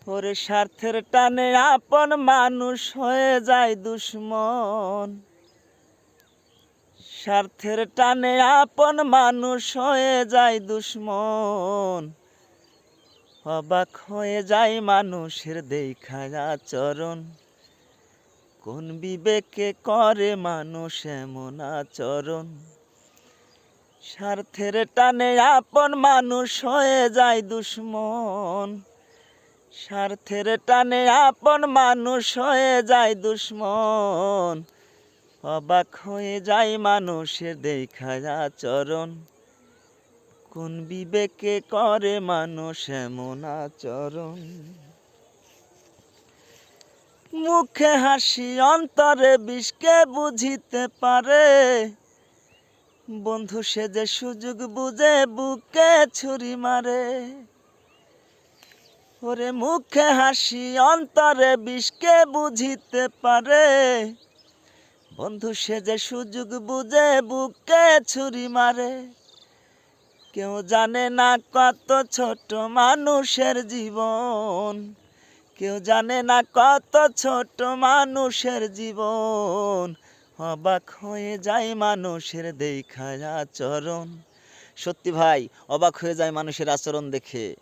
ওরে স্বার্থের টানে আপন মানুষ হয়ে যায় দুশ্মন। স্বার্থের টানে আপন মানুষ হয়ে যায় দুশ্মন। অবাক হয়ে যায় মানুষের দেখায় আচরণ। কোন বিবেকে করে মানুষ এমন আচরণ। স্বার্থের টানে আপন মানুষ হয়ে যায় দুশ্মন। স্বার্থের টানে আপন মানুষ হয়ে যায় দুশ্মন। অবাক হয়ে যায় মানুষের দেখায় আচরণ। কোন বিবেকে করে মানুষ এমন আচরণ। মুখে হাসি অন্তরে বিষকে বুঝিতে পারে। বন্ধু সে যে সুযোগ বুঝে বুকে ছুরি মারে। ওরে মুখে হাসি অন্তরে বিষকে বুঝিতে পারে। বন্ধু সে যে সুযোগ বুঝে বুকে ছুরি মারে। কেউ জানে না কত ছোট মানুষের জীবন। কেউ জানে না কত ছোট মানুষের জীবন। অবাক হয়ে যায় মানুষের দেখায় আচরণ। সত্যি ভাই, অবাক হয়ে যায় মানুষের আচরণ দেখে।